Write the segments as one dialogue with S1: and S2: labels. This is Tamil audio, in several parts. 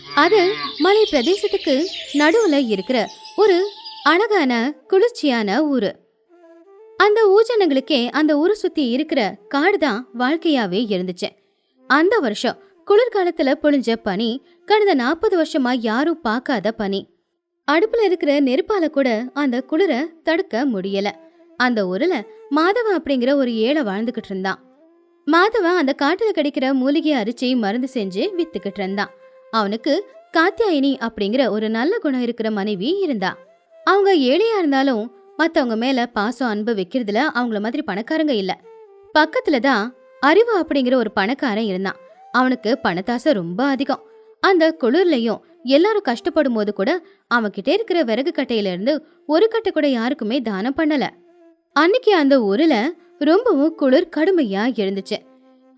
S1: அது மலை பிரதேசத்துக்கு நடுவுல இருக்கிற ஒரு அழகான குளிர்ச்சியான ஊரு. அந்த ஊஜனங்களுக்கே அந்த ஊரை சுத்தி இருக்கிற காடுதான் வாழ்க்கையாவே இருந்துச்சு. அந்த வருஷம் குளிர்காலத்துல பொழிஞ்ச பனி கடந்த 40 வருஷமா யாரும் பார்க்காத பனி. அடுப்புல இருக்கிற நெருப்பால கூட அந்த குளிர தடுக்க முடியல. அந்த ஊர்ல மாதவன் அப்படிங்கிற ஒரு ஏழை வாழ்ந்துகிட்டு இருந்தான். மாதவன் அந்த காட்டுல கிடைக்கிற மூலிகையை அரிச்சு மருந்து செஞ்சு வித்துக்கிட்டு இருந்தான். அவனுக்கு காத்தியாயினி அப்படிங்கிற ஒரு நல்ல குணம் இருக்கிற மனைவி இருந்தா. அவங்க ஏழையா இருந்தாலும் மத்தவங்க மேல பாசம் அன்பு வைக்கிறதுல அவங்கள மாதிரி பணக்காரங்க இல்ல. பக்கத்துலதான் அறிவு அப்படிங்கிற ஒரு பணக்காரன் இருந்தான். அவனுக்கு பணத்தாசை ரொம்ப அதிகம். அந்த குளிர்லயும் எல்லாரும் கஷ்டப்படும் போது கூட அவன்கிட்ட இருக்கிற விறகு கட்டையில இருந்து ஒரு கட்டை கூட யாருக்குமே தானம் பண்ணல. அன்னைக்கு அந்த ஊர்ல ரொம்பவும் குளிர் கடுமையா இருந்துச்சு.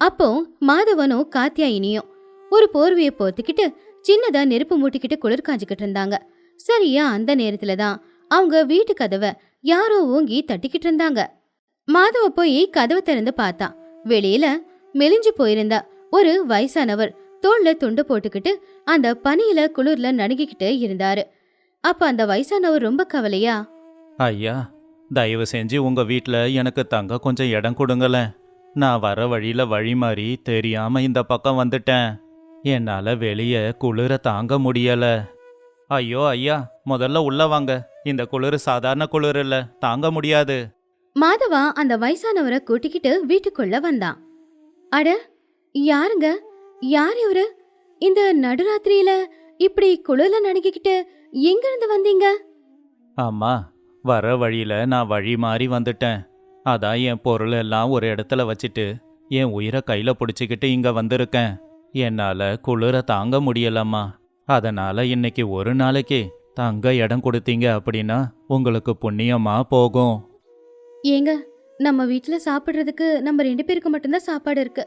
S1: அப்போ மாதவனும் காத்தியாயினியும் ஒரு போர்வையை போத்திக்கிட்டு சின்னதா நெருப்பு மூட்டிக்கிட்டு குளிர் காஞ்சிக்கிட்டு இருந்தாங்க. சரியா அந்த நேரத்துலதான் அவங்க வீட்டு கதவை யாரோ ஓங்கி தட்டிக்கிட்டு இருந்தாங்க. மாதவ போய் கதவை திறந்து பார்த்தான். வெளியில மெலிஞ்சு போயிருந்த ஒரு வயசானவர் தோல்ல துண்டு போட்டுக்கிட்டு அந்த பனியில குளிர்ல நடுங்கிக்கிட்டு இருந்தாரு. அப்ப அந்த வயசானவர் ரொம்ப கவலையா,
S2: ஐயா, தயவு செஞ்சு உங்க வீட்ல எனக்கு தங்க கொஞ்சம் இடம் கொடுங்களேன். நான் வர வழியில வழி மாறி தெரியாம இந்த பக்கம் வந்துட்டேன். என்னால வெளியே குளிர தாங்க முடியல. ஐயோ ஐயா, முதல்ல உள்ள வாங்க. இந்த குளிர் சாதாரண குளிர் இல்ல, தாங்க முடியாது.
S1: மாதவா அந்த வயசானவரை கூட்டிக்கிட்டு வீட்டுக்குள்ள வந்தான். அட, யாருங்க? யார் இவரு? இந்த நடுராத்திரியில இப்படி குளிர்ல நடுங்கிக்கிட்டு எங்க இருந்து வந்தீங்க?
S2: ஆமா, வர வழியில நான் வழி மாறி வந்துட்டேன். அதான் என் பொருள் எல்லாம் ஒரு இடத்துல வச்சுட்டு என் உயிரை கையில பிடிச்சிக்கிட்டு இங்க வந்திருக்கேன். என்னால குளிர தாங்க முடியலம்மா. அதனால இன்னைக்கு ஒரு நாளைக்கு தங்க இடம் கொடுத்தீங்க அப்படின்னா உங்களுக்கு புண்ணியமா போகும்.
S1: ஏங்க, நம்ம வீட்டுல சாப்பிடுறதுக்கு நம்ம 2 பேருக்கு மட்டும்தான் சாப்பாடு இருக்கு.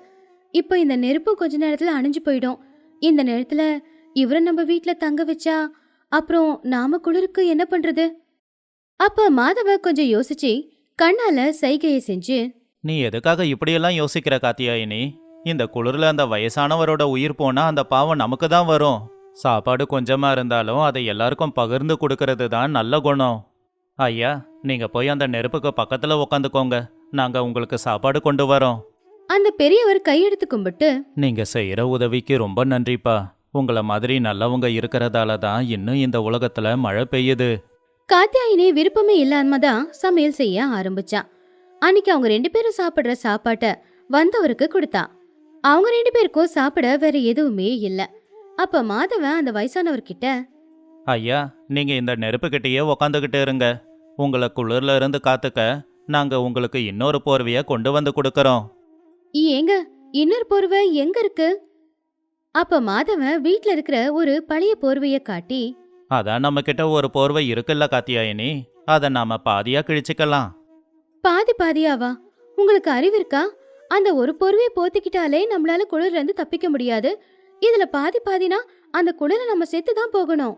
S1: இப்போ இந்த நெருப்பு கொஞ்ச நேரத்துல அணைஞ்சு போயிடும். இந்த நேரத்துல இவரை நம்ம வீட்டுல தங்க வச்சா அப்புறம் நாம குளிருக்கு என்ன பண்றது? அப்ப மாதவ கொஞ்சம் யோசிச்சு கண்ணால சைகையை செஞ்சு,
S2: நீ எதுக்காக இப்படியெல்லாம் யோசிக்கிற காத்தியாயினி? இந்த குளிர்ல அந்த வயசானவரோட உயிர் போனா அந்த பாவம் நமக்கு தான் வரும். சாப்பாடு கொஞ்சமா இருந்தாலும் அதை எல்லாருக்கும் பகிர்ந்து கொடுக்கறது தான் நல்ல குணம். ஐயா, நீங்க போய் அந்த நெருப்புக்கு பக்கத்துல உக்காந்துக்கோங்க. நாங்க உங்களுக்கு சாப்பாடு கொண்டு வரோம்.
S1: அந்த பெரியவர் கையெடுத்து கும்பிட்டு,
S2: நீங்க செய்யற உதவிக்கு ரொம்ப நன்றிப்பா. உங்கள மாதிரி நல்லவங்க இருக்கிறதால தான் இன்னும் இந்த உலகத்துல மழை பெய்யுது.
S1: காத்தியாயினி விருப்பமே இல்லாம தான் சமையல் செய்ய ஆரம்பிச்சா. அன்னைக்கு அவங்க 2 பேரும் சாப்பிடுற சாப்பாட்ட வந்தவருக்கு கொடுத்தா. அவங்க 2 பேருக்கும் சாப்பிட வேற எதுவுமே இல்ல. அப்ப மாதவன் அந்த வயசானவர்கிட்ட,
S2: ஐயா, நீங்க இந்த நெருப்புக்கிட்டேயே உக்காந்துக்கிட்டு இருங்க. உங்களை குளிர்ல இருந்து காத்துக்க நாங்க உங்களுக்கு இன்னொரு போர்வைய கொண்டு வந்து கொடுக்கறோம்.
S1: ஏங்க, இன்னொரு போர்வை எங்க இருக்கு? அப்ப மாதவன் வீட்ல இருக்கிற ஒரு பழைய போர்வைய காட்டி,
S2: அதான் நம்ம கிட்ட ஒரு போர்வை இருக்குல்ல காத்தியாயினி, அதை நாம பாதியா கிழிச்சுக்கலாம்.
S1: பாதி பாதியாவா? உங்களுக்கு அறிவு இருக்கா? அந்த ஒரு போர்வையை போத்திக்கிட்டாலே நம்மளால குளிர்ல இருந்து தப்பிக்க முடியாது. இதுல பாதி பாதினா அந்த குளிர நம்ம செத்து தான் போகணும்.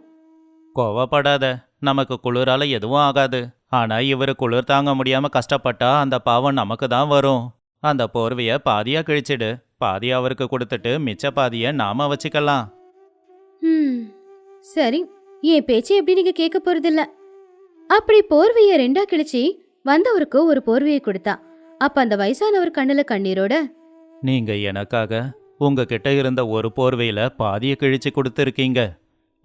S2: கோவப்படாத, நமக்கு குளிரால எதுவும் ஆகாது. ஆனா இவரு குளிர் தாங்க முடியாம கஷ்டப்பட்டா அந்த பாவம் நமக்கு தான் வரும். அந்த போர்வைய பாதியா கிழிச்சிடு. பாதி அவருக்கு கொடுத்துட்டு மிச்ச பாதிய நாம வச்சுக்கலாம்.
S1: சரி, என் பேச்சு எப்படி நீங்க கேட்க போறதில்ல. அப்படி போர்வைய 2ஆ கிழிச்சு வந்தவருக்கு ஒரு போர்வையை கொடுத்தா. அப்ப அந்த வயசானவர் கண்ணுல கண்ணீரோட,
S2: நீங்க எனக்காக உங்ககிட்ட இருந்த ஒரு போர்வையில பாதிய கிழிச்சு கொடுத்துருக்கீங்க.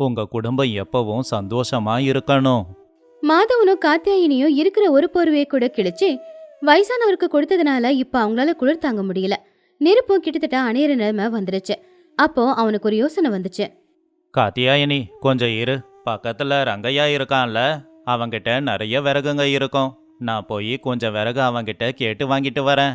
S2: உங்க குடும்பம் எப்பவும் சந்தோஷமா இருக்கணும்.
S1: மாதவனும் காத்தியாயினியும் இருக்கிற ஒரு போர்வையை கூட கிழிச்சு வயசானவருக்கு கொடுத்ததுனால இப்ப அவங்களால குளிர் தாங்க முடியல. நெருப்பும் கிட்டத்தட்ட அணையிற நிலைமை வந்துருச்சு. அப்போ அவனுக்கு ஒரு யோசனை வந்துச்சு.
S2: காத்தியாயினி, கொஞ்சம் இரு. பக்கத்துல ரங்கையா இருக்கான்ல, அவங்கிட்ட நிறைய விறகுங்க இருக்கும். நான் போய் கொஞ்சம் விறகு அவங்கிட்ட கேட்டு வாங்கிட்டு வரேன்.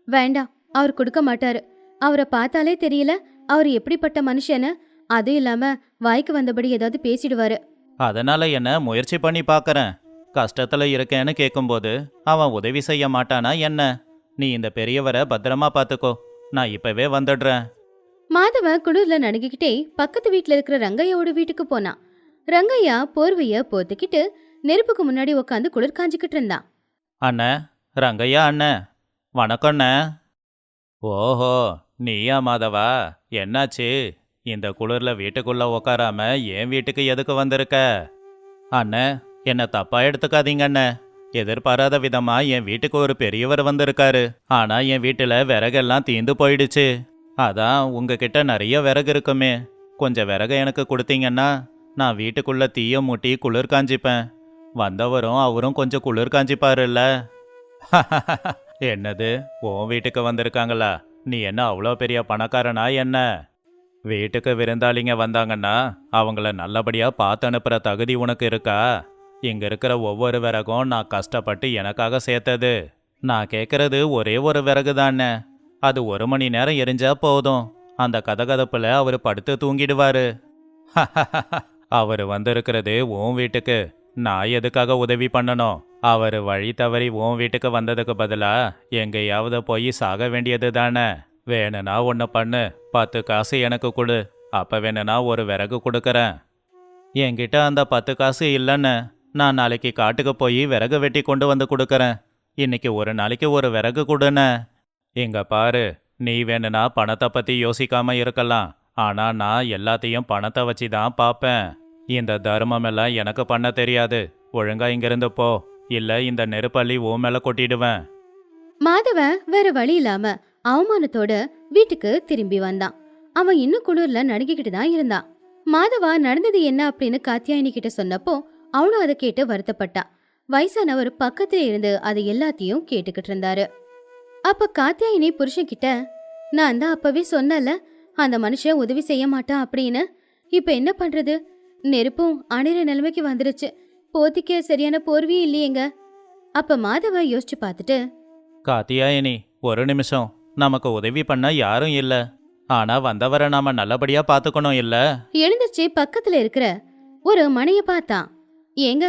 S1: வேண்டாம், அவர் கொடுக்க மாட்டாரு. அவரை பார்த்தாலே தெரியல அவர் எப்படிப்பட்ட மனுஷன்னு. அதுவும் இல்லாம வாய்க்கு வந்தபடி ஏதாவது பேசிடுவாரு.
S2: அதனால என்ன முயற்சி பண்ணி பார்க்கறேன். கஷ்டத்துல இருக்கேன்னு கேட்கும்போது அவன் உதவி செய்ய மாட்டானா என்ன? நீ இந்த பெரியவரை பத்திரமா பார்த்துக்கோ. நான் இப்பவே வந்துடுறேன்.
S1: மாதவன் குளிர்ல நடுங்கிக்கிட்டே பக்கத்து வீட்டுல இருக்கிற ரங்கையாவோட வீட்டுக்கு போனான். ரங்கையா போர்வைய போத்துக்கிட்டு நெருப்புக்கு முன்னாடி உட்காந்து குளிர் காஞ்சிக்கிட்டு இருந்தான்.
S2: அண்ணே, ரங்கையா அண்ணே, வணக்கண்ணே. ஓஹோ, நீயா மாதவா? என்னாச்சு? இந்த குளிர்ல வீட்டுக்குள்ள உக்காராம என் வீட்டுக்கு எதுக்கு வந்திருக்க? அண்ணே, என்ன தப்பா எடுத்துக்காதீங்க அண்ணே. எதிர்பாராத விதமா என் வீட்டுக்கு ஒரு பெரியவர் வந்திருக்காரு. ஆனா என் வீட்டுல விறகெல்லாம் தீந்து போயிடுச்சு. அதான் உங்ககிட்ட நிறைய விறகு இருக்குமே, கொஞ்சம் விறக எனக்கு கொடுத்தீங்கன்னா நான் வீட்டுக்குள்ள தீய மூட்டி குளிர் காஞ்சிப்பேன். வந்தவரும் அவரும் கொஞ்சம் குளிர் காஞ்சிப்பாருல்ல. என்னது, உன் வீட்டுக்கு வந்திருக்காங்களா? நீ என்ன அவ்வளோ பெரிய பணக்காரனா என்ன? வீட்டுக்கு விருந்தாளிங்க வந்தாங்கன்னா அவங்கள நல்லபடியா பார்த்து அனுப்புற தகுதி உனக்கு இருக்கா? இங்க இருக்கிற ஒவ்வொரு விறகும் நான் கஷ்டப்பட்டு எனக்காக சேர்த்தது. நான் கேட்கறது ஒரே ஒரு விறகு தானே. அது 1 மணி நேரம் எரிஞ்சா போதும். அந்த கதகதப்புல அவர் படுத்து தூங்கிடுவாரு. அவர் வந்திருக்கிறது உன் வீட்டுக்கு. நான் எதுக்காக உதவி பண்ணணும்? அவர் வழி தவறி உன் வீட்டுக்கு வந்ததுக்கு பதிலா எங்கேயாவது போய் சாக வேண்டியது தானே. வேணும்னா ஒன்று பண்ணு, 10 காசு எனக்கு கொடு. அப்போ வேணும்னா ஒரு விறகு கொடுக்கறேன். என்கிட்ட அந்த 10 காசு இல்லைன்னு. நான் நாளைக்கு காட்டுக்கு போய் விறகு வெட்டி கொண்டு வந்து கொடுக்கறேன். இன்னைக்கு ஒரு நாளைக்கு ஒரு விறகு கொடுன்னு. இங்க பாரு, நீ வேணும்னா பணத்தை பற்றி யோசிக்காம இருக்கலாம். ஆனா நான் எல்லாத்தையும் பணத்தை வச்சு தான் பார்ப்பேன். இந்த தர்மம் எல்லாம் எனக்கு பண்ண தெரியாது. ஒழுங்கா இங்கிருந்து போ, இல்ல இந்த நெருப்பள்ளி உன் மேல கொட்டிடுவேன்.
S1: மாதவன் வேற வழி இல்லாம அவமானத்தோட வீட்டுக்கு திரும்பி வந்தான். அவன் இன்னும் குளிர்ல நடுங்கிக்கிட்டு தான் இருந்தான். மாதவா நடந்தது என்ன அப்படின்னு காத்தியாயினி கிட்ட சொன்னப்போ அவனும் அதை கேட்டு வருத்தப்பட்டான். வயசானவர் பக்கத்துல இருந்து அது எல்லாத்தையும் கேட்டுக்கிட்டு இருந்தாரு. அப்ப காத்தியாயினி புருஷன் கிட்ட, நான் தான் அப்பவே சொன்னல அந்த மனுஷன் உதவி செய்ய மாட்டான் அப்படின்னு. இப்ப என்ன பண்றது? நெருப்பும் அணைற நிலைமைக்கு வந்துருச்சு. போத்திக்க சரியான போர்வையும் இல்லையேங்க. அப்ப மாதவ யோசிச்சு பார்த்துட்டு,
S2: காத்தியாயினி, ஒரு நிமிஷம். நமக்கு உதவி பண்ண யாரும் இல்ல. ஆனா வந்தவரை நாம நல்லபடியா பாத்துக்கணும் இல்ல?
S1: எழுந்துச்சு பக்கத்துல இருக்கிற ஒரு மனைய பார்த்தான். ஏங்க,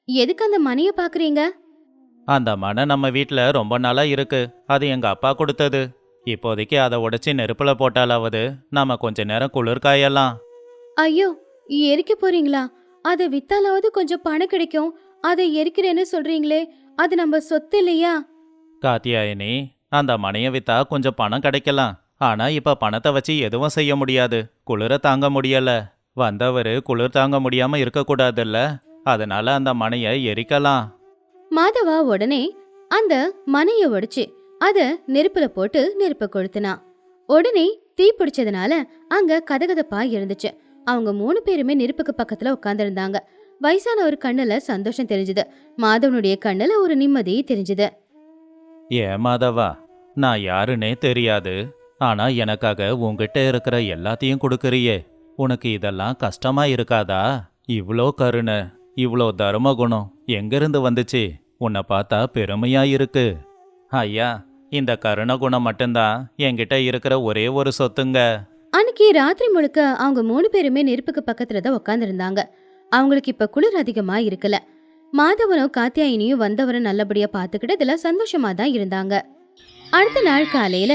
S1: எதுக்கு அந்த மனைய பாக்குறீங்க?
S2: அந்த மனை நம்ம வீட்ல ரொம்ப நாளா இருக்கு. அது எங்க அப்பா கொடுத்தது. இப்போதைக்கு அதை உடைச்சி நெருப்புல போட்டாலாவது நாம கொஞ்ச நேரம் குளிர் காயலாம்.
S1: ஐயோ, எரிக்க போறீங்களா? அதை வித்தாலாவது கொஞ்சம் பணம் கிடைக்கும். அதை எரிக்கிறேன்னு சொல்றீங்களே, அது நம்ம சொத்து இல்லையா?
S2: காத்தியாயினி, அந்த மனையை வித்தா கொஞ்சம் பணம் கிடைக்கலாம். ஆனா இப்ப பணத்தை வச்சு எதுவும் செய்ய முடியாது. குளிர தாங்க முடியல. வந்தவரு குளிர் தாங்க முடியாம இருக்கக்கூடாதுல்ல. அதனால அந்த மனையை எரிக்கலாம்.
S1: மாதவா உடனே அந்த மனைய உடைச்சு அத நெருப்புல போட்டு நெருப்ப கொளுத்துனா. உடனே தீ பிடிச்சதுனால அங்க கதகதப்பா இருந்துச்சு. அவங்க 3 பேருமே நெருப்புக்கு பக்கத்துல உட்கார்ந்திருந்தாங்க. வயசான ஒரு கண்ணுல சந்தோஷம் தெரிஞ்சுது. மாதவனுடைய கண்ணுல ஒரு நிம்மதி தெரிஞ்சுது.
S2: ஏன் மாதவா, நான் யாருன்னே தெரியாது. ஆனா எனக்காக உன்கிட்ட இருக்கிற எல்லாத்தையும் கொடுக்கறியே. உனக்கு இதெல்லாம் கஷ்டமா இருக்காதா? இவ்ளோ கருணை, இவ்ளோ தர்ம குணம் எங்கிருந்து வந்துச்சு? உன்னை பார்த்தா பெருமையா இருக்கு. ஐயா, இந்த கருணை குணம் மட்டும்தான் என்கிட்ட இருக்கிற ஒரே ஒரு சொத்துங்க.
S1: அன்னைக்கு ராத்திரி முழுக்க அவங்க 3 பேருமே நெருப்புக்கு பக்கத்துல தான் உட்கார்ந்திருந்தாங்க. அவங்களுக்கு இப்ப குளிர் அதிகமா இருக்கல. மாதவனும் காத்தியாயினியும் வந்தவரை நல்லபடியா பாத்துக்கிட்டதுல சந்தோஷமா தான் இருந்தாங்க. அடுத்த நாள் காலையில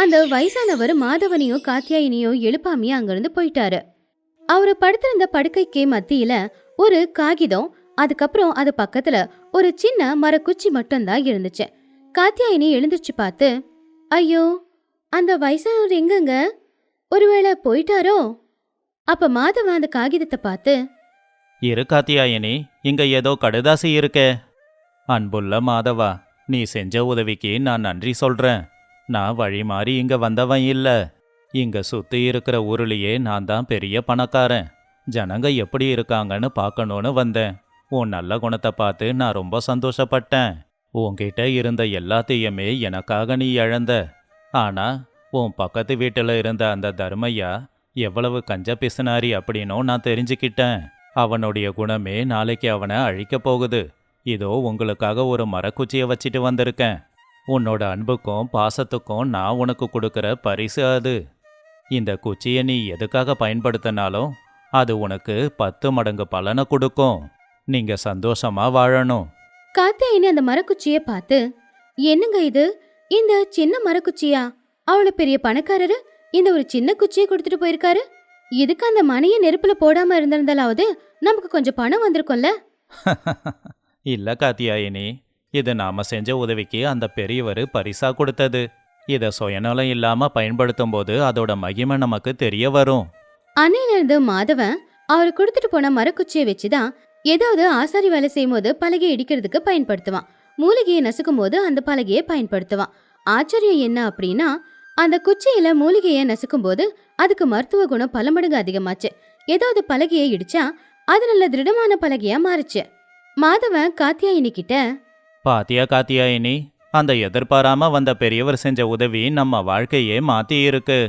S1: அந்த வயசானவர் மாதவனையும் காத்தியாயினியும் எழுப்பாமையா அங்கிருந்து போயிட்டாரு. அவரு படுத்திருந்த படுக்கைக்கு மத்தியில ஒரு காகிதம், அதுக்கப்புறம் அது பக்கத்துல ஒரு சின்ன மரக்குச்சி மட்டும்தான் இருந்துச்சு. காத்தியாயினி எழுந்திருச்சு பார்த்து, ஐயோ, அந்த வயசானவர் எங்கங்க? ஒருவேளை போயிட்டாரோ? அப்ப மாதவன் அந்த காகிதத்தை பார்த்து,
S2: இரு காத்தியாயினி, இங்க ஏதோ கடுதாசி இருக்கே. அன்புள்ள மாதவா, நீ செஞ்ச உதவிக்கு நான் நன்றி சொல்றேன். நான் வழி மாறி இங்க வந்தவன் இல்ல. இங்க சுத்தி இருக்கிற ஊர்லயே நான் தான் பெரிய பணக்காரன். ஜனங்க எப்படி இருக்காங்கன்னு பார்க்கணும்னு வந்தேன். உன் நல்ல குணத்தை பார்த்து நான் ரொம்ப சந்தோஷப்பட்டேன். உன்கிட்ட இருந்த எல்லாத்தையுமே எனக்காக நீ இழந்த. ஆனா உன் பக்கத்து வீட்டுல இருந்த அந்த தர்மையா எவ்வளவு கஞ்ச பிசுனாரி அப்படின்னும் நான் தெரிஞ்சுக்கிட்டேன். அவனுடைய குணமே நாளைக்கு அவனை அழிக்க போகுது. இதோ உங்களுக்காக ஒரு மரக்குச்சியை வச்சிட்டு வந்திருக்கேன். உன்னோட அன்புக்கும் பாசத்துக்கும் நான் உனக்கு கொடுக்கற பரிசு அது. இந்த குச்சியை நீ எதுக்காக பயன்படுத்தினாலும் அது உனக்கு 10 மடங்கு பலனை கொடுக்கும். நீங்க சந்தோஷமா வாழணும்.
S1: காத்தியாயினி அந்த மரக்குச்சிய பார்த்து, என்னங்க இது? இந்த சின்ன மரக்குச்சியா? அவ்வளவு பெரிய பணக்காரரு இந்த ஒரு சின்ன குச்சியை கொடுத்துட்டு போயிருக்காரு. இதுக்கு அந்த மனைய நெருப்புல போடாம இருந்திருந்தாலாவது நமக்கு கொஞ்சம் பணம் வந்திருக்கும்ல.
S2: இல்ல காத்தியாயினி, இது நாம செஞ்ச உதவிக்கு அந்த பெரியவர் பரிசா கொடுத்தது. இத சுயநலம் இல்லாம பயன்படுத்தும் போது அதோட மகிமை நமக்கு தெரிய வரும்.
S1: அன்னையில இருந்து மாதவன் அவர் கொடுத்துட்டு போன மரக்குச்சியை வச்சுதான் ஏதாவது ஆசாரி வேலை செய்யும் போது பலகையை இடிக்கிறதுக்கு பயன்படுத்துவான். மூலிகையை நசுக்கும் போது அந்த பலகையை பயன்படுத்துவான். ஆச்சரியம் என்ன அப்படின்னா, அந்த குச்சியில மூலிகையை நசுக்கும் போது அதுக்கு மருத்துவ குணம் பல மடங்கு அதிகமாச்சு. ஏதாவது பலகையை இடிச்சா அது நல்ல திருடமான பலகையா மாறுச்சு. மாதவன் காத்தியாயினி கிட்ட,
S2: பாத்தியா காத்தியாயினி, அந்த எதிர்பாராம வந்த பெரியவர் செஞ்ச உதவி நம்ம வாழ்க்கையே மாத்தி இருக்கு.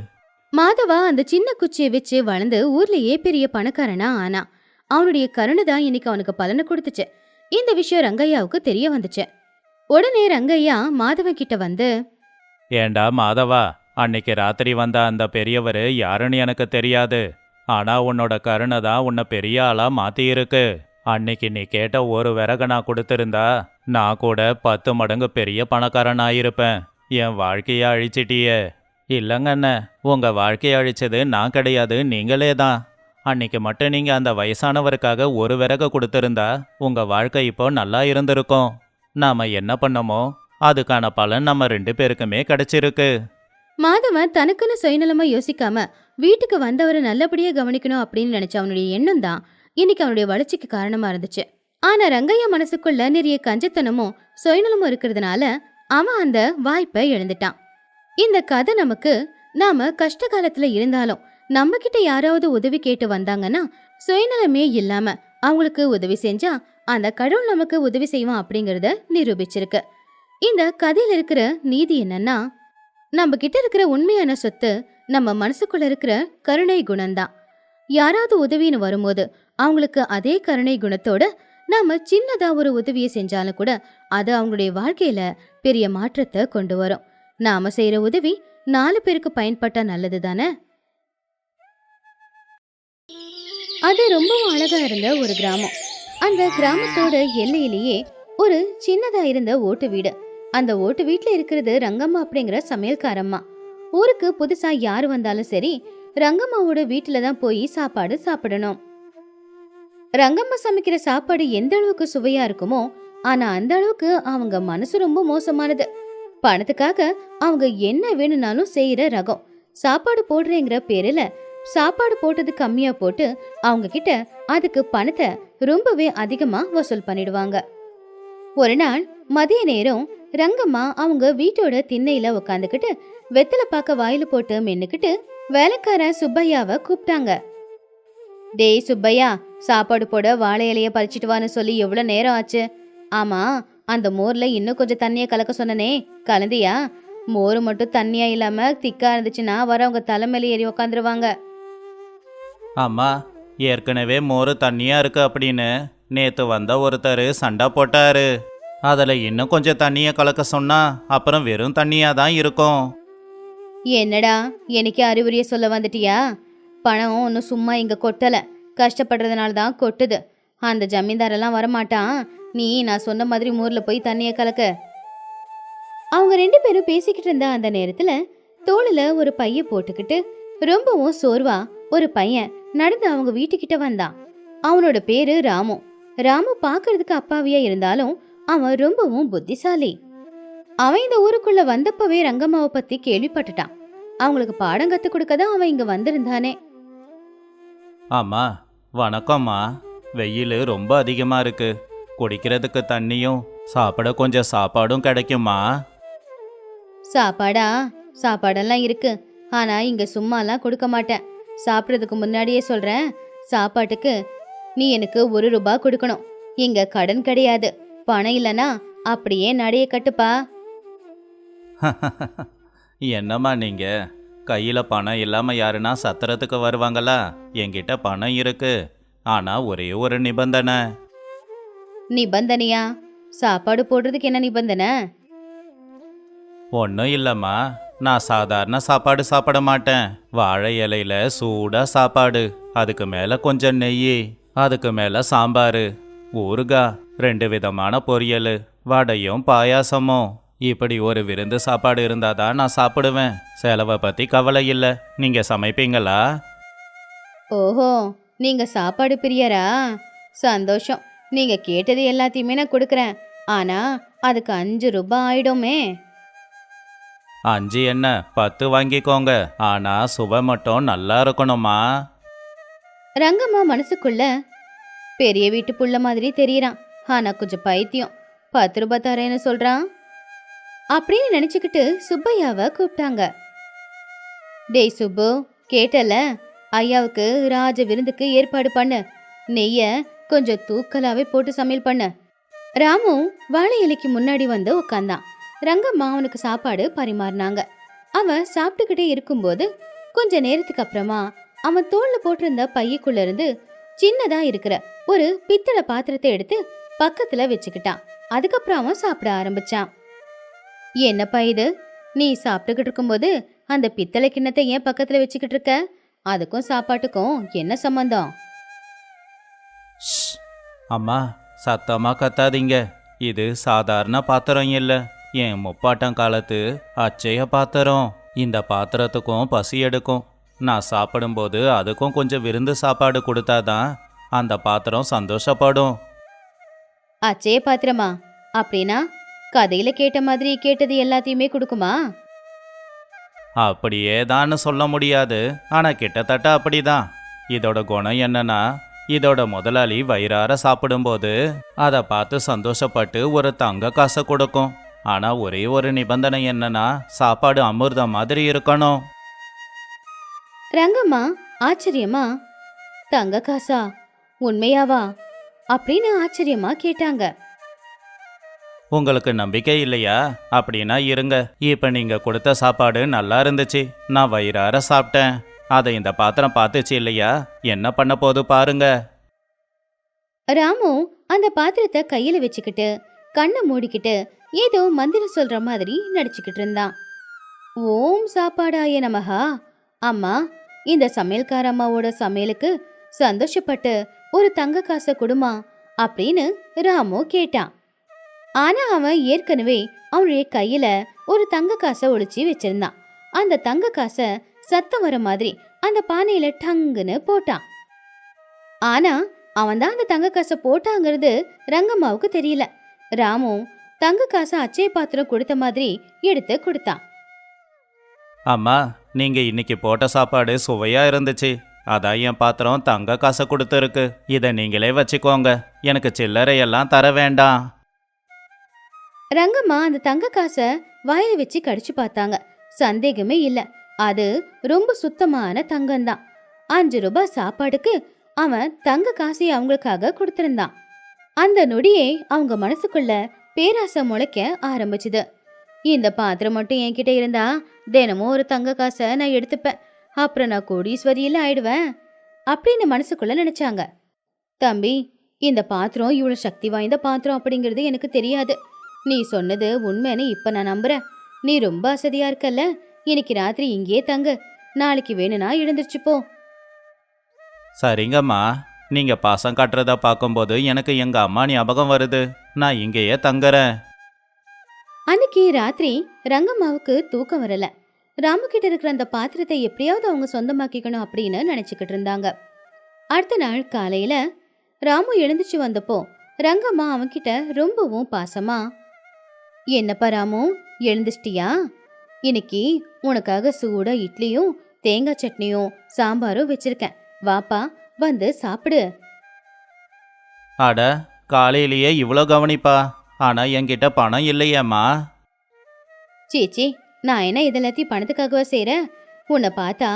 S1: மாதவா அந்த சின்ன குச்சியை வச்சு வளர்ந்து ஊர்லயே பெரிய பணக்காரனா ஆனா. அவனுடைய கருணை தான் இன்னைக்கு அவனுக்கு பலனை கொடுத்துச்சு. இந்த விஷயம் ரங்கையாவுக்கு தெரிய வந்துச்சு. உடனே ரங்கையா மாதவன் கிட்ட வந்து,
S2: ஏண்டா மாதவா, அன்னைக்கு ராத்திரி வந்த அந்த பெரியவர் யாருன்னு எனக்கு தெரியாது. ஆனா உன்னோட கருணை தான் உன்னை பெரிய ஆளா மாத்தி இருக்கு. அன்னைக்கு நீ கேட்ட ஒரு விறக நான் கொடுத்திருந்தா நான் கூட 10 மடங்கு பெரிய பணக்காரன் ஆயிருப்பேன். என் வாழ்க்கைய அழிச்சிட்டியே. இல்லங்க அண்ணே, உங்க வாழ்க்கைய அழிச்சது நான் கிடையாது, நீங்களே தான். அன்னைக்கு மட்டும் நீங்க அந்த வயசானவருக்காக ஒரு விறக கொடுத்திருந்தா உங்க வாழ்க்கை இப்போ நல்லா இருந்திருக்கும். நாம என்ன பண்ணமோ அதுக்கான பலன் நம்ம 2 பேருக்குமே கிடைச்சிருக்கு.
S1: மாதவன் தனக்குன்னு சுயநலமா யோசிக்காம வீட்டுக்கு வந்தவரை நல்லபடியா கவனிக்கணும் அப்படின்னு நினைச்ச அவனுடைய எண்ணம் தான் இன்னைக்கு அவனுடைய வளர்ச்சிக்கு காரணமா இருந்துச்சு. ஆனா ரங்கையா மனசுக்குள்ள நிறைய கஞ்சத்தனமும் சுயநலமும் இருக்கிறதுனால அவன் அந்த வாய்ப்பை இழந்துட்டான். இந்த கதை நமக்கு, நாம கஷ்ட காலத்துல இருந்தாலும் நம்ம கிட்ட யாராவது உதவி கேட்டு வந்தாங்கன்னா சுயநலமே இல்லாம அவங்களுக்கு உதவி செஞ்சா அந்த கடவுள் நமக்கு உதவி செய்வான் அப்படிங்கறத நிரூபிச்சிருக்கு. இந்த கதையில இருக்கிற நீதி என்னன்னா, நம்ம கிட்ட இருக்கிற உண்மையான சொத்து நம்ம மனசுக்குள்ள இருக்கிற கருணை குணம்தான். யாராவது உதவின்னு வரும்போது அவங்களுக்கு அதே கருணை குணத்தோட நாம சின்னதா ஒரு உதவியை செஞ்சாலும் கூட அது அவங்களுடைய வாழ்க்கையில பெரிய மாற்றத்தை கொண்டு வரும். நாம செய்யற உதவி 4 பேருக்கு பயன்பட்டா நல்லது தானே. அது ரொம்பவும் அழகா இருந்த ஒரு கிராமம். அந்த கிராமத்தோட எல்லையிலேயே ஒரு சின்னதா இருந்த ஓட்டு வீடு. அந்த ஓட்டு வீட்டுல இருக்கிறது ரங்கம்மா அப்படிங்கிற சமையல்காரம்மா. ஊருக்கு புதுசா யாரு வந்தாலும் சரி ரங்கம்மாவோட வீட்டுல தான் போய் சாப்பாடு சாப்பிடணும். ரங்கம்மா சமைக்கிற சாப்பாடு எந்த அளவுக்கு சுவையா இருக்குமோ, ஆனா அந்த அளவுக்கு அவங்க மனசு ரொம்ப மோசமானது. பணத்துக்காக அவங்க என்ன வேணும்னாலும் செய்யற ரகம். சாப்பாடு போடுறேங்கிற பேருல சாப்பாடு போட்டது கம்மியா போட்டு அவங்க கிட்ட அதுக்கு பணத்தை ரொம்பவே அதிகமா வசூல் பண்ணிடுவாங்க. ஒரு நாள் மதிய நேரம் ரங்கம்மா அவங்க வீட்டோட திண்ணையில உக்காந்துக்கிட்டு வெத்தலை பாக்க வாயில போட்டு மென்னுக்கிட்டு வேலைக்காரன் சுப்பையாவை கூப்பிட்டாங்க. டேய் சுப்பையா, சாப்பாடு போட வாழை இலைய பறிச்சிட்டு வான்னு சொல்லி எவ்வளவு நேரம் ஆச்சு? ஆமா, அந்த மோர்ல இன்னும் கொஞ்சம் தண்ணிய கலக்க சொன்னனே, கலந்தியா? மோரு மட்டும் தண்ணியா இல்லாம திக்கா இருந்துச்சுன்னா வரவங்க தலைமையில ஏறி உக்காந்துருவாங்க.
S2: அம்மா, ஏற்கனவே மோரு தண்ணியா இருக்கு அப்படின்னு நேத்து வந்த ஒருத்தர் சண்டை போட்டாரு. அதில் இன்னும் கொஞ்சம் தண்ணியை கலக்க சொன்னா அப்புறம் வெறும் தண்ணியா தான் இருக்கும்.
S1: என்னடா எனக்கு அறிவுரைய சொல்ல வந்துட்டியா? பணம் ஒன்னும் சும்மா இங்க கொட்டல, கஷ்டப்படுறதுனால தான் கொட்டுது. அந்த ஜமீன்தாரெல்லாம் வரமாட்டான். நீ நான் சொன்ன மாதிரி மோர்ல போய் தண்ணிய கலக்க. அவங்க 2 பேரும் பேசிக்கிட்டு இருந்த அந்த நேரத்துல தோளுல ஒரு பைய போட்டுக்கிட்டு ரொம்பவும் சோர்வா ஒரு பையன் நடந்து அவங்க வீட்டுக்கிட்ட வந்தான். அவனோட பேரு ராமு. ராமு பாக்குறதுக்கு அப்பாவியா இருந்தாலும் அவன் ரொம்பவும் புத்திசாலி. அவன் இந்த ஊருக்குள்ள வந்தப்பவே ரங்கம்மாவை பத்தி கேள்விப்பட்டுட்டான். அவங்களுக்கு பாடம் கத்து கொடுக்கதான் அவன் இங்க வந்திருந்தானே.
S2: ஆமா, வணக்கம்மா. வெயில் ரொம்ப அதிகமா இருக்கு. குடிக்கிறதுக்கு தண்ணியும் சாப்பிட கொஞ்சம் சாப்பாடும் கிடைக்குமா?
S1: சாப்பாடா? சாப்பாடெல்லாம் இருக்கு, ஆனா இங்க சும்மாலாம் கொடுக்க மாட்டேன். சாப்பிட்றதுக்கு முன்னாடியே சொல்றேன், சாப்பாட்டுக்கு நீ எனக்கு 1 ரூபாய் கொடுக்கணும். இங்க கடன் கிடையாது. பணம் இல்லனா அப்படியே நடைய கட்டுப்பா.
S2: என்னம்மா நீங்க, கையில பணம் இல்லாம யாருன்னா சத்திரத்துக்கு வருவாங்களா? என்கிட்ட பணம் இருக்கு, ஆனா ஒரே ஒரு நிபந்தனை.
S1: நிபந்தனையா? சாப்பாடு போடுறதுக்கு என்ன நிபந்தனை?
S2: ஒன்றும் இல்லைம்மா, நான் சாதாரண சாப்பாடு சாப்பிட மாட்டேன். வாழை இலையில சூடா சாப்பாடு, அதுக்கு மேலே கொஞ்சம் நெய், அதுக்கு மேலே சாம்பார், ஊறுகாய், 2 விதமான பொரியல், வடையும் பாயாசமும். இப்படி ஒரு விருந்து சாப்பாடு இருந்தால் தான் நான் சாப்பிடுவேன். செலவை பற்றி கவலை இல்லை. நீங்கள் சமைப்பீங்களா?
S1: ஓஹோ, நீங்க சாப்பாடு பிரியரா? சந்தோஷம். நீங்க கேட்டது எல்லாத்தையுமே நான் கொடுக்கறேன். ஆனா அதுக்கு 5 ரூபாய் ஆயிடுமே.
S2: 5 என்ன, 10 வாங்கிக்கோங்க. ஆனால் சுவை மட்டும் நல்லா இருக்கணுமா?
S1: ரங்கம்மா மனசுக்குள்ள பெரிய வீட்டு புள்ள மாதிரி தெரியறான், ஆனா கொஞ்சம் பைத்தியம், 10 ரூபாய் தரேன்னு சொல்றான் அப்படின்னு நினைச்சுக்கிட்டு சுப்பையாவை கூப்பிட்டாங்க. டேய் சுப்பு, கேட்டல, ஐயாவுக்கு ராஜ விருந்துக்கு ஏற்பாடு பண்ணு, நெய்ய கொஞ்சம் தூக்கலாவே போட்டு சமையல் பண்ணு. ராமு வாழை இலைக்கு முன்னாடி வந்து உட்காந்தான். ரங்கம்மா அவனுக்கு சாப்பாடு பரிமாறினாங்க. அவன் சாப்பிட்டுக்கிட்டே இருக்கும்போது கொஞ்ச நேரத்துக்கு அப்புறமா அவன் தோல்ல போட்டிருந்த பையக்குள்ள இருந்து சின்னதா இருக்கிற ஒரு பித்தளை பாத்திரத்தை எடுத்து பக்கத்துல வச்சுக்கிட்டான். அதுக்கப்புறம் அவன் சாப்பிட ஆரம்பிச்சான். என்னப்பா இது, நீ சாப்பிட்டுக்கிட்டு இருக்கும்போது அந்த பித்தளை கிண்ணத்தை ஏன் பக்கத்துல வச்சுக்கிட்டு இருக்க? அதுக்கும் சாப்பாட்டுக்கும் என்ன சம்பந்தம்?
S2: ஷ்! அம்மா, சத்தமா கத்தாதீங்க. இது சாதாரண பாத்திரம் இல்ல, என் முப்பாட்டம் காலத்து அச்சய பாத்திரம். இந்த பாத்திரத்துக்கும் பசி எடுக்கும். நான் சாப்பிடும்போது அதுக்கும் கொஞ்சம் விருந்து சாப்பாடு கொடுத்தாதான் அந்த பாத்திரம் சந்தோஷப்படும்.
S1: அச்சய பாத்திரமா? அப்படின்னா கதையில கேட்ட மாதிரி கேட்டது எல்லாத்தையுமே கொடுக்குமா?
S2: அப்படியே தான்னு சொல்ல முடியாது, ஆனா கிட்டத்தட்ட அப்படிதான். இதோட குணம் என்னன்னா, இதோட முதலாளி வயிறார சாப்பிடும்போது அதை பார்த்து சந்தோஷப்பட்டு ஒரு தங்க காசை கொடுக்கும். ஆனா ஒரே ஒரு நிபந்தனை என்னன்னா, சாப்பாடு அமிர்தம் மாதிரி இருக்கணும்.
S1: ரங்கம்மா ஆச்சரியமா, தங்க காசா? உண்மையாவா? அப்படின்னு ஆச்சரியமா கேட்டாங்க.
S2: உங்களுக்கு நம்பிக்கை இல்லையா? அப்படின்னா இருங்க. இப்ப நீங்க கொடுத்த சாப்பாடு நல்லா இருந்துச்சு, நான் வயிறார சாப்பிட்டேன். அதை இந்த பாத்திரம் பார்த்துச்சு இல்லையா? என்ன பண்ண போது பாருங்க.
S1: ராமு அந்த பாத்திரத்தை கையில வச்சுக்கிட்டு கண்ணை மூடிக்கிட்டு ஏதோ மந்திரம் சொல்ற மாதிரி நடிச்சுக்கிட்டு இருந்தான். ஓம் சாப்பாடாய நமஹா. அம்மா, இந்த சமையல்கார அம்மாவோட சமையலுக்கு சந்தோஷப்பட்டு ஒரு தங்க காசை கொடுமா அப்படின்னு ராமு கேட்டான். ஆனா அவன் ஏற்கனவே அவனுடைய கையில ஒரு தங்க காசை ஒளிச்சு வச்சிருந்தான். அந்த தங்க காசை சத்தம் வர மாதிரி அந்த பானையில டங்குன்னு போட்டான். ஆனா அவன் தான் அந்த தங்க காசை போட்டாங்கிறது ரங்கம்மாவுக்கு தெரியல. ராமு தங்க காசை அச்சய பாத்திரம் கொடுத்த மாதிரி எடுத்து கொடுத்தான்.
S2: அம்மா, நீங்க இன்னைக்கு போட்ட சாப்பாடு சுவையா இருந்துச்சு, அதான் என் பாத்திரம் தங்க காசை கொடுத்துருக்கு. இதை நீங்களே வச்சுக்கோங்க, எனக்கு சில்லறையெல்லாம் தர வேண்டாம்.
S1: ரங்கம்மா அந்த தங்க காசை வாயில வச்சு கடிச்சு பார்த்தாங்க. சந்தேகமே இல்ல, அது ரொம்ப சுத்தமான தங்கம்தான். 5 ரூபாய் சாப்பாடுக்கு அவன் தங்க காசை அவங்களுக்காக கொடுத்திருந்தான். அந்த நொடியே அவங்க மனசுக்குள்ள பேராசை முளைக்க ஆரம்பிச்சுது. இந்த பாத்திரம் மட்டும் என்கிட்ட இருந்தா தினமும் ஒரு தங்க காசை நான் எடுத்துப்பேன், அப்புறம் நான் கோடீஸ்வரியில ஆயிடுவேன் அப்படின்னு மனசுக்குள்ள நினைச்சாங்க. தம்பி, இந்த பாத்திரம் இவ்வளவு சக்தி வாய்ந்த பாத்திரம் அப்படிங்கிறது எனக்கு தெரியாது. நீ சொன்னது உண்மைன்னு இப்ப நான் நம்புறேன். நீ ரொம்ப அசதியா இருக்கல்ல, இன்னைக்கு ராத்திரி இங்கேயே தங்கு, நாளைக்கு வேணும்னா எழுந்திருச்சு போ.
S2: சரிங்கம்மா, நீங்க பாசம் காட்டுறத பார்க்கும்போது எனக்கு எங்க அம்மா ஞாபகம் வருது. நான் இங்கேயே தங்குறேன்.
S1: அன்னைக்கு ராத்திரி ரங்கம்மாவுக்கு தூக்கம் வரல. ராமு கிட்ட இருக்கிற அந்த பாத்திரத்தை எப்படியாவது அவங்க சொந்தமாக்கிக்கணும் அப்படின்னு நினைச்சுக்கிட்டு இருந்தாங்க. அடுத்த நாள் காலையில ராமு எழுந்துச்சு வந்தப்போ ரங்கம்மா அவன்கிட்ட ரொம்பவும் பாசமா, என்னப்பா ராமு, எழுந்துச்சிட்டியா? இன்னைக்கு உனக்காக சூட இட்லியும் தேங்காய் சட்னியும் சாம்பாரும் வச்சிருக்கேன், வாப்பா வந்து சாப்பிடு.
S2: அட, காலையிலேயே இவ்வளோ கவனிப்பா? ஆனா என்கிட்ட பணம் இல்லையேம்மா.
S1: சீச்சி, நான் என்ன இதெல்லாத்தையும் பணத்துக்காகவா செய்யறேன்? உன்னை பார்த்தா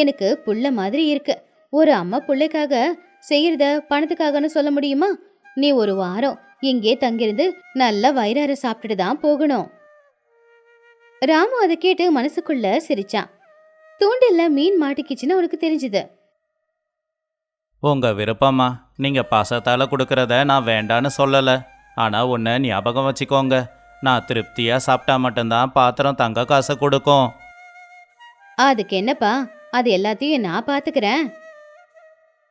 S1: எனக்கு புள்ள மாதிரி இருக்கு. ஒரு அம்மா பிள்ளைக்காக செய்யறத பணத்துக்காகன்னு சொல்ல முடியுமா? நீ ஒரு வாரம் இங்கே தங்கிருந்து நல்லா வயிறார சாப்பிட்டுட்டு தான் போகணும். ராமு அதை கேட்டு மனசுக்குள்ள சிரிச்சான். தூண்டில்ல மீன் மாட்டிக்கிச்சுன்னு அவனுக்கு தெரிஞ்சுது.
S2: உங்க விருப்பம்மா, நீங்க பாசத்தால கொடுக்கறத நான் வேண்டான்னு சொல்லல. ஆனா ஒன்று ஞாபகம் வச்சுக்கோங்க, நான் திருப்தியா சாப்பிட்டா மட்டும்தான் பாத்திரம் தங்க காசை கொடுக்கும்.
S1: அதுக்கு என்னப்பா, அது எல்லாத்தையும் நான் பாத்துக்கிறேன்.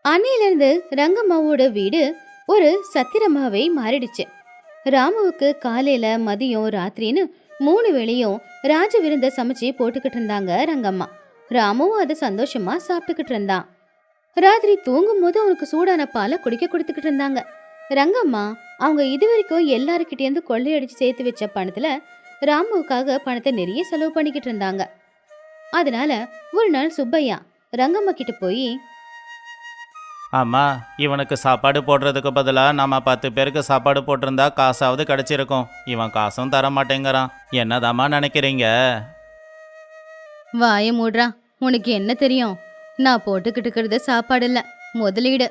S1: அன்னையிலிருந்து ரங்கம்மாவோட வீடு ஒரு சத்திரமாவே மாறிடுச்சு. ராமுவுக்கு காலையில மதியம் ராத்திரின்னு 3 வேளையும் ராஜ விருந்த சமைச்சு போட்டுக்கிட்டு இருந்தாங்க ரங்கம்மா. ராமுவும் அதை சந்தோஷமா சாப்பிட்டுக்கிட்டு இருந்தான். ராத்திரி தூங்கும் போது அவனுக்கு சூடான பாலை குடிக்க கொடுத்துக்கிட்டு இருந்தாங்க. ரங்கம்மா அவங்க இதுவரைக்கும் எல்லாருக்கிட்டே இருந்து கொள்ளையடிச்சு சேர்த்து வச்ச பணத்துல ராமுவுக்காக பணத்தை நிறைய செலவு பண்ணிக்கிட்டு இருந்தாங்க. அதனால ஒரு நாள் சுப்பையா ரங்கம்மா கிட்ட போய்,
S2: அம்மா, இவனுக்கு சாப்பாடு போடுறதுக்கு பதிலாக நம்ம 10 பேருக்கு சாப்பாடு போட்டிருந்தா காசாவது கிடைச்சிருக்கும். இவன் காசும் தர மாட்டேங்கிறான். என்னதாம்மா நினைக்கிறீங்க?
S1: வாய மூடுறா. உனக்கு என்ன தெரியும்? நான் போட்டுக்கிட்டு இருக்கிறது சாப்பாடு இல்ல, முதலீடு.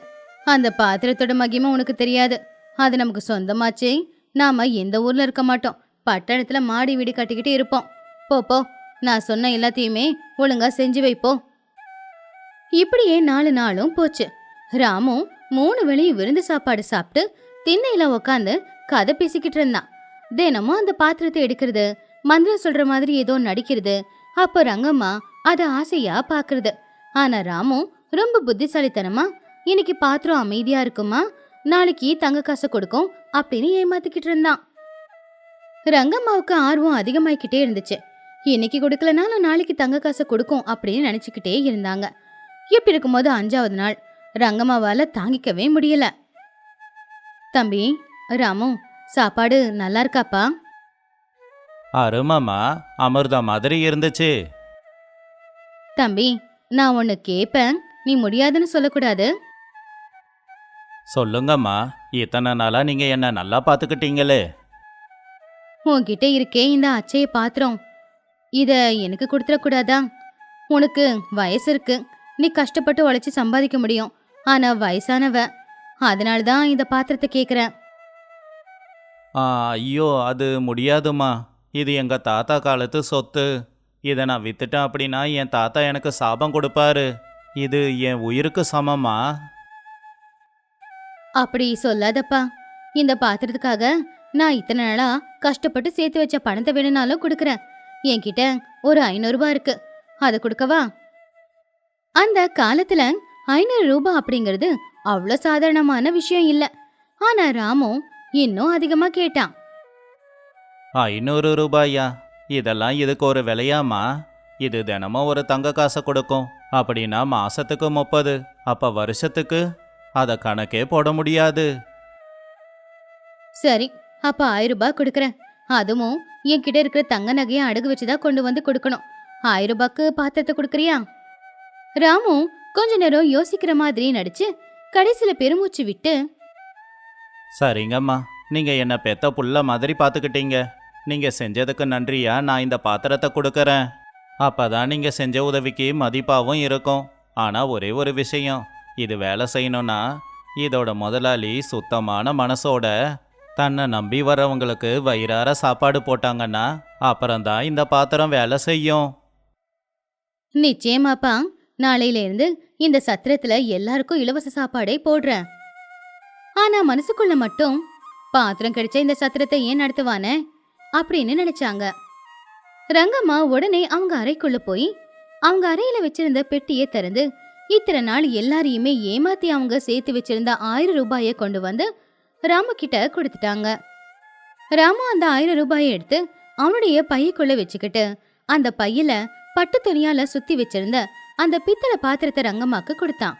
S1: அந்த பாத்திரத்தோட மகிமை உனக்கு தெரியாது. அது நமக்கு சொந்தமாச்சே. நாம எந்த ஊர்ல இருக்க மாட்டோம், பட்டணத்துல மாடி வீடு கட்டிக்கிட்டு இருப்போம். போ போ, நான் சொன்ன எல்லாத்தையுமே ஒழுங்கா செஞ்சு வைப்போ. இப்படியே 4 நாளும் போச்சு. ராமு 3 வேளையும் விருந்து சாப்பாடு சாப்பிட்டு திண்ணையில உக்காந்து கதை பேசிக்கிட்டு இருந்தான். தினமும் அந்த பாத்திரத்தை எடுக்கிறது, மந்திரம் சொல்ற மாதிரி ஏதோ நடிக்கிறது. அப்ப ரங்கம்மா அத ஆசையா பாக்குறது. ஆனா ராமு ரொம்ப புத்திசாலித்தனமா, இன்னைக்கு பாத்திரம் அமைதியா இருக்குமா, நாளைக்கு தங்க காசை கொடுக்கும் அப்படின்னு ஏமாத்திக்கிட்டு இருந்தான். ரங்கம்மாவுக்கு ஆர்வம் அதிகமாயிக்கிட்டே இருந்துச்சு. இன்னைக்கு கொடுக்கலனாலும் நாளைக்கு தங்க காசை கொடுக்கும் அப்படின்னு நினைச்சுக்கிட்டே இருந்தாங்க. இப்படி இருக்கும்போது 5வது நாள் ரங்கம்மாவால தாங்கிக்கவே முடியல. தம்பி ராமு, சாப்பாடு நல்லா இருக்காப்பா?
S2: அருமாம்மா, அமிர்தம் மாதிரி இருந்துச்சு.
S1: தம்பி, நான் ஒன்னு கேப்பேன், நீ முடியாதுன்னு சொல்லக்கூடாது.
S2: சொல்லுங்கம்மா, இத்தனை நாளா நீங்க என்ன நல்லா பார்த்துக்கிட்டீங்களே.
S1: உன்கிட்ட இருக்கே இந்த அச்சய பாத்திரம், இத எனக்கு கொடுத்துடக்கூடாதா? உனக்கு வயசு இருக்கு, நீ கஷ்டப்பட்டு உழைச்சி சம்பாதிக்க முடியும். ஆனா வயசானவ, அதனாலதான் இந்த பாத்திரத்தை கேக்குறேன்.
S2: ஐயோ, அது முடியாதுமா. இது எங்க தாத்தா காலத்து சொத்து. இதை நான் வித்துட்டேன் அப்படின்னா என் தாத்தா எனக்கு சாபம் கொடுப்பாரு. இது என் உயிருக்கு சமமா?
S1: அப்படி சொல்லாதப்பா. இந்த பாத்திரத்துக்காக நான் இத்தனை நாளா கஷ்டப்பட்டு சேர்த்து வச்ச பணத்தை வேணும்னாலும் கொடுக்கறேன். என்கிட்ட ஒரு 500 ரூபாய் இருக்கு, அதை கொடுக்கவா? அந்த காலத்துல 500 ரூபாய் அப்படிங்கிறது அவ்வளோ சாதாரணமான விஷயம் இல்ல. ஆனா ராமு இன்னும் அதிகமா கேட்டான்.
S2: 500 ரூபாயா? இதெல்லாம் இதுக்கு ஒரு விலையாமா? இது தினமும் ஒரு தங்க காசை கொடுக்கும். அப்படின்னா மாசத்துக்கு 30, அப்ப வருஷத்துக்கு அதை கணக்கே போட முடியாது.
S1: சரி, அப்ப 1000 ரூபாய் கொடுக்கறேன். அதுவும் என்கிட்ட இருக்கிற தங்க நகையை அடகு வச்சுதான் கொண்டு வந்து கொடுக்கணும். 1000 ரூபாய்க்கு பாத்திரத்தை கொடுக்கறியா? ராமு கொஞ்ச நேரம் யோசிக்கிற மாதிரி நடிச்சு கடைசியில பெருமூச்சு விட்டு,
S2: சரிங்கம்மா, நீங்க என்ன பெத்த புள்ள மாதிரி பார்த்துக்கிட்டீங்க. நீங்க செஞ்சதுக்கு நன்றியா நான் இந்த பாத்திரத்தை கொடுக்கறேன். அப்பதான் நீங்க செஞ்ச உதவிக்கு மதிப்பாகவும் இருக்கும். ஆனா ஒரே ஒரு விஷயம், இது வேலை செய்யணும்னா இதோட முதலாளி சுத்தமான மனசோட தன்னை நம்பி வரவங்களுக்கு வயிறார சாப்பாடு போட்டாங்கன்னா அப்புறம்தான் இந்த பாத்திரம் வேலை செய்யும்.
S1: நிச்சயமாப்பா, நாளையில இருந்து இந்த சத்திரத்துல எல்லாருக்கும் இலவச சாப்பாடே போடுறேன். ஆனா மனசுக்குள்ள மட்டும், பாத்திரம் கிடைச்ச இந்த சத்திரத்தை ஏன் நடத்துவானே அப்படின்னு நினைச்சாங்க. ரங்கம்மா உடனே அவங்க அறைக்குள்ள போய் அவங்க அறையில வச்சிருந்த பெட்டியை திறந்து இத்தனை நாள் எல்லாரையுமே ஏமாத்தி அவங்க சேர்த்து வச்சிருந்த 1000 ரூபாயை கொண்டு வந்து ராமு கிட்ட கொடுத்துட்டாங்க. ராமு அந்த 1000 ரூபாயை எடுத்து அவனுடைய பையக்குள்ள வச்சுக்கிட்டு அந்த பையில பட்டு துணியால சுத்தி வச்சிருந்த அந்த பித்தளை பாத்திரத்தை ரங்கம்மாக்கு கொடுத்தான்.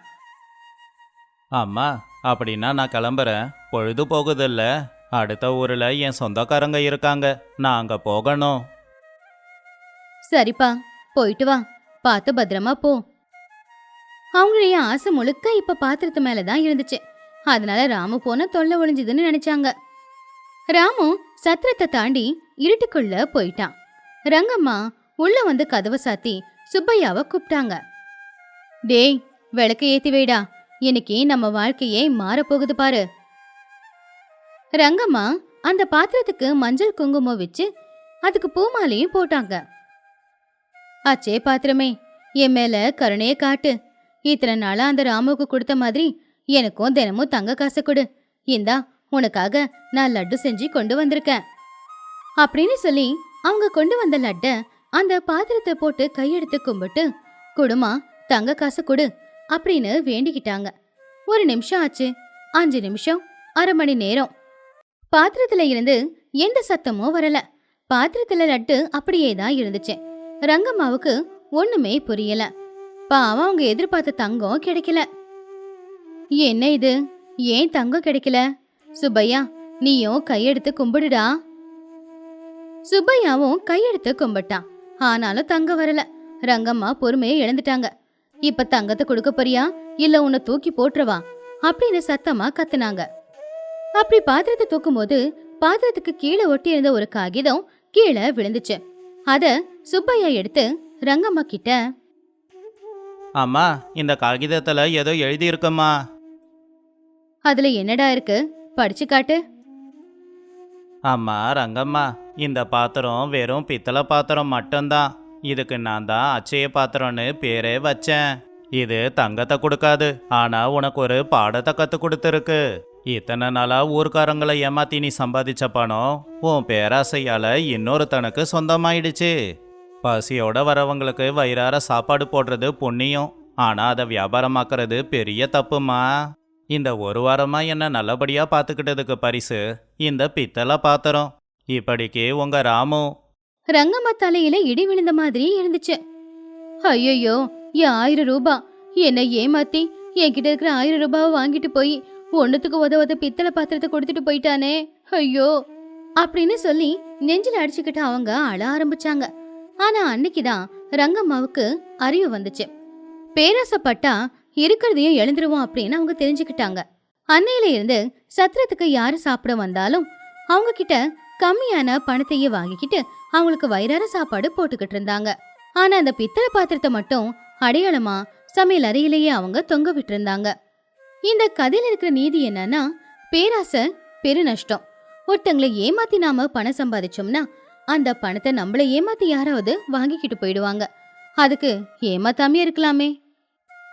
S2: அம்மா, அப்படின்னா நான் கிளம்புறேன். பொழுது போகுதில்ல. அடுத்த ஊர்ல என் சொந்தக்காரங்க இருக்காங்க, நான் அங்க போகணும்.
S1: சரிப்பா, போயிட்டு வா, பார்த்து பத்திரமா போ. அவங்களுடைய ஆசை முழுக்க இப்ப பாத்திரத்து மேலதான் இருந்துச்சு. அதனால ராமு போன தொல்லை ஒளிஞ்சுதுன்னு நினைச்சாங்க. ராமு சத்திரத்தை தாண்டி இருட்டுக்குள்ள போயிட்டான். ரங்கம்மா உள்ள வந்து கதவை சாத்தி சுப்பையாவை கூப்பிட்டாங்க. டேய், விளக்கு ஏத்தி வைடா, இன்னைக்கு நம்ம வாழ்க்கையே மாறப்போகுது பாரு. ரங்கம்மா அந்த பாத்திரத்துக்கு மஞ்சள் குங்குமம் வச்சு அதுக்கு பூமாலையும் போட்டாங்க. அச்சே பாத்திரமே, என் மேல கருணையை காட்டு. இத்தனை நாளா அந்த ராமுக்கு கொடுத்த மாதிரி எனக்கும் தினமும் தங்க காசு கொடு. இந்தா, உனக்காக நான் லட்டு செஞ்சு கொண்டு வந்திருக்கேன் அப்படின்னு சொல்லி அவங்க கொண்டு வந்த லட்ட அந்த பாத்திரத்தை போட்டு கையெடுத்து கும்பிட்டு, குடுமா, தங்க காசு கொடு அப்படின்னு வேண்டிக்கிட்டாங்க. 1 நிமிஷம் ஆச்சு, 5 நிமிஷம், அரை மணி நேரம். பாத்திரத்துல இருந்து எந்த சத்தமும் வரல. பாத்திரத்துல லட்டு அப்படியே தான் இருந்துச்சு. ரங்கம்மாவுக்கு ஒண்ணுமே புரியல. பாவம், அவங்க எதிர்பார்த்த தங்கம் கிடைக்கல. என்ன இது, ஏன் தங்கம் கிடைக்கல? சுப்பையா, நீயும் கையெடுத்து கும்பிடுடா. சுப்பையாவும் கையெடுத்து கும்பிட்டான். ஆனாலும் தங்கம் வரல. ரங்கம்மா பொறுமையை இழந்துட்டாங்க. இப்ப தங்கத்தை கொடுக்க போறியா இல்ல உன்னை தூக்கி போட்டுருவா அப்படின்னு சத்தமா கத்துனாங்க. அப்படி பாத்திரத்தை தூக்கும் போது பாத்திரத்துக்கு கீழே ஒட்டி இருந்த ஒரு காகிதம் கீழே விழுந்துச்சு. அத சுப்பையா எடுத்து ரங்கம்மா கிட்ட,
S2: அம்மா, இந்த காகிதத்துல ஏதோ எழுதி இருக்குமா?
S1: அதுல என்னடா இருக்கு, படிச்சு காட்டு.
S2: அம்மா ரங்கம்மா, இந்த பாத்திரம் வெறும் பித்தளை பாத்திரம் மட்டும்தான். இதுக்கு நான் தான் அச்சய பாத்திரம்னு பேரே வச்சேன். இது தங்கத்தை கொடுக்காது, ஆனா உனக்கு ஒரு பாடத்தை கத்து கொடுத்துருக்கு. இத்தனை நாளா ஊர்க்காரங்களை ஏமாத்தி நீ சம்பாதிச்ச பணம் உன் பேராசையால இன்னொருத்தனுக்கு சொந்தமாயிடுச்சு. பசியோட வரவங்களுக்கு வயிறார சாப்பாடு போடுறது புண்ணியம், ஆனா அதை வியாபாரமாக்குறது பெரிய தப்புமா. இந்த ஒரு வாரமா என்ன நல்லபடியா பாத்துக்கிட்டதுக்கு பரிசு இந்த பித்தளை பாத்திரம். இப்படிக்கு உங்க ராமு.
S1: ரங்கம்மா தலையில இடி விழுந்த மாதிரி இருந்துச்சு. ஐயோ, என் 1000 ரூபாய் என்னை ஏமாத்தி என்கிட்ட இருக்கிற 1000 ரூபாவை வாங்கிட்டு போய் ஒண்ணுத்துக்கு உதவத பித்தளை பாத்திரத்தை கொடுத்துட்டு போயிட்டானே, ஐயோ அப்படின்னு சொல்லி நெஞ்சில அடிச்சுக்கிட்டு அவங்க அழ ஆரம்பிச்சாங்க. ஆனா அன்னைக்குதான் ரங்கம்மாவுக்கு அறிவு வந்துச்சு. பேராசப்பட்டா இருக்கிறதையும் எழுந்துருவோம் அப்படின்னு அவங்க தெரிஞ்சுக்கிட்டாங்க. அன்னையில இருந்து சத்திரத்துக்கு யாரு சாப்பிட வந்தாலும் அவங்க கிட்ட கம்மியான பணத்தையே வாங்கிக்கிட்டு அவங்களுக்கு வயிறார சாப்பாடு போட்டுக்கிட்டு இருந்தாங்க. ஆனா அந்த பித்தளை பாத்திரத்தை மட்டும் அடையாளமா சமையல் அறையிலேயே அவங்க தொங்க விட்டு இருந்தாங்க. இந்த கதையில இருக்கிற நீதி என்னன்னா, பேராசை பெரு நஷ்டம். ஒருத்தங்களை ஏமாத்தி நாம பணம் சம்பாதிச்சோம்னா அந்த பணத்தை நம்மள ஏமாத்தி யாராவது வாங்கிக்கிட்டு போயிடுவாங்க. அதுக்கு ஏமாத்தாமே இருக்கலாமே.